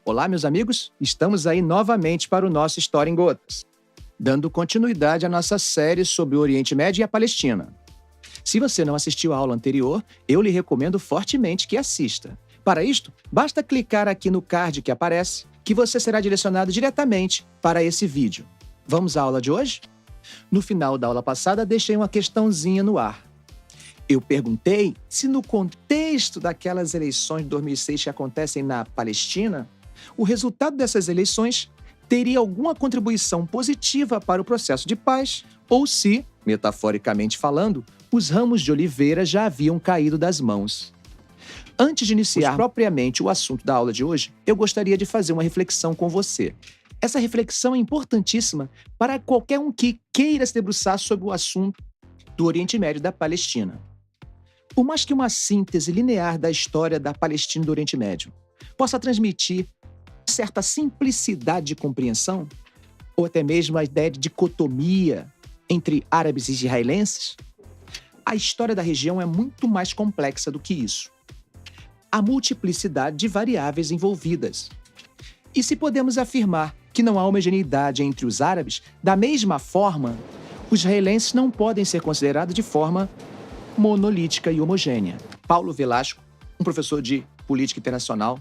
Olá, meus amigos, estamos aí novamente para o nosso História em Gotas, dando continuidade à nossa série sobre o Oriente Médio e a Palestina. Se você não assistiu à aula anterior, eu lhe recomendo fortemente que assista. Para isto, basta clicar aqui no card que aparece, que você será direcionado diretamente para esse vídeo. Vamos à aula de hoje? No final da aula passada, deixei uma questãozinha no ar. Eu perguntei se no contexto daquelas eleições de 2006 que acontecem na Palestina, o resultado dessas eleições teria alguma contribuição positiva para o processo de paz ou se, metaforicamente falando, os ramos de oliveira já haviam caído das mãos. Antes de iniciar propriamente o assunto da aula de hoje, eu gostaria de fazer uma reflexão com você. Essa reflexão é importantíssima para qualquer um que queira se debruçar sobre o assunto do Oriente Médio e da Palestina. Por mais que uma síntese linear da história da Palestina e do Oriente Médio possa transmitir certa simplicidade de compreensão, ou até mesmo a ideia de dicotomia entre árabes e israelenses, a história da região é muito mais complexa do que isso. Há multiplicidade de variáveis envolvidas. E se podemos afirmar que não há homogeneidade entre os árabes, da mesma forma, os israelenses não podem ser considerados de forma monolítica e homogênea. Paulo Velasco, um professor de política internacional,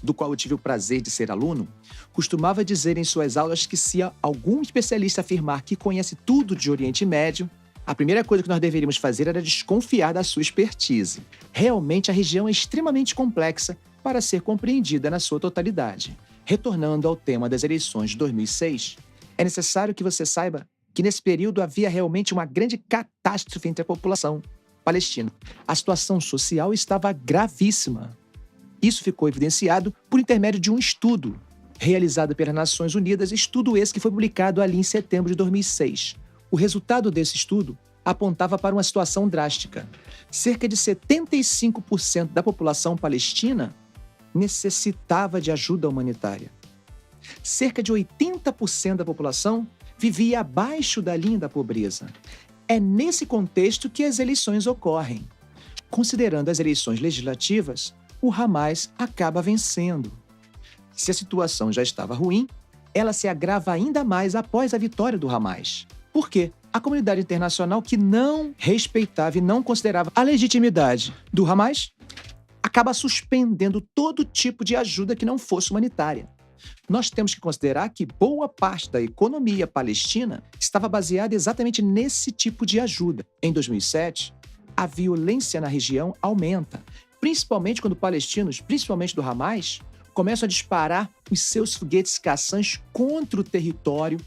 do qual eu tive o prazer de ser aluno, costumava dizer em suas aulas que se algum especialista afirmar que conhece tudo de Oriente Médio, a primeira coisa que nós deveríamos fazer era desconfiar da sua expertise. Realmente a região é extremamente complexa para ser compreendida na sua totalidade. Retornando ao tema das eleições de 2006, é necessário que você saiba que nesse período havia realmente uma grande catástrofe entre a população palestina. A situação social estava gravíssima. Isso ficou evidenciado por intermédio de um estudo realizado pelas Nações Unidas, estudo esse que foi publicado ali em setembro de 2006. O resultado desse estudo apontava para uma situação drástica. Cerca de 75% da população palestina necessitava de ajuda humanitária. Cerca de 80% da população vivia abaixo da linha da pobreza. É nesse contexto que as eleições ocorrem. Considerando as eleições legislativas, o Hamas acaba vencendo. Se a situação já estava ruim, ela se agrava ainda mais após a vitória do Hamas. Por quê? A comunidade internacional, que não respeitava e não considerava a legitimidade do Hamas, acaba suspendendo todo tipo de ajuda que não fosse humanitária. Nós temos que considerar que boa parte da economia palestina estava baseada exatamente nesse tipo de ajuda. Em 2007, a violência na região aumenta, principalmente quando palestinos, principalmente do Hamas, começam a disparar os seus foguetes caçãs contra o território.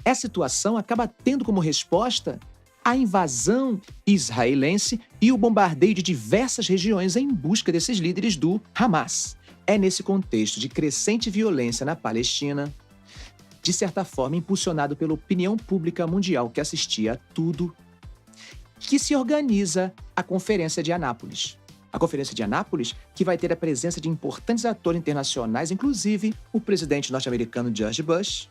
Essa situação acaba tendo como resposta a invasão israelense e o bombardeio de diversas regiões em busca desses líderes do Hamas. É nesse contexto de crescente violência na Palestina, de certa forma impulsionado pela opinião pública mundial que assistia a tudo, que se organiza a Conferência de Anápolis. A Conferência de Anápolis, que vai ter a presença de importantes atores internacionais, inclusive o presidente norte-americano George Bush,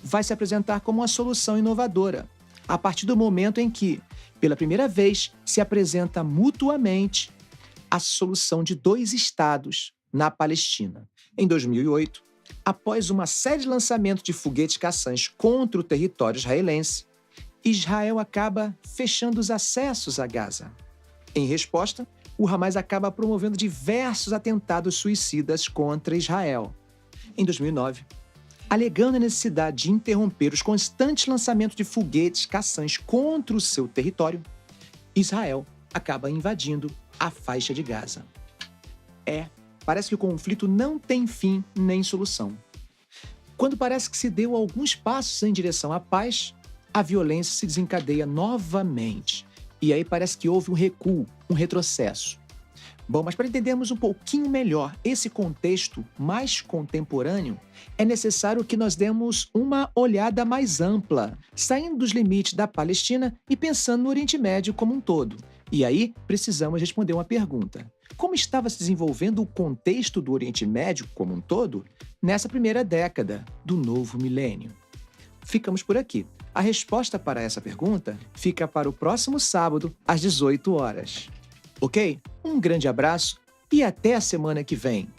vai se apresentar como uma solução inovadora, a partir do momento em que, pela primeira vez, se apresenta mutuamente a solução de dois estados na Palestina. Em 2008, após uma série de lançamentos de foguetes caçãs contra o território israelense, Israel acaba fechando os acessos a Gaza. Em resposta, o Hamas acaba promovendo diversos atentados suicidas contra Israel. Em 2009, alegando a necessidade de interromper os constantes lançamentos de foguetes caçãs contra o seu território, Israel acaba invadindo a faixa de Gaza. Parece que o conflito não tem fim nem solução. Quando parece que se deu alguns passos em direção à paz, a violência se desencadeia novamente. E aí parece que houve um recuo, um retrocesso. Bom, mas para entendermos um pouquinho melhor esse contexto mais contemporâneo, é necessário que nós demos uma olhada mais ampla, saindo dos limites da Palestina e pensando no Oriente Médio como um todo. E aí precisamos responder uma pergunta. Como estava se desenvolvendo o contexto do Oriente Médio como um todo nessa primeira década do novo milênio? Ficamos por aqui. A resposta para essa pergunta fica para o próximo sábado, às 18 horas. Ok? Um grande abraço e até a semana que vem.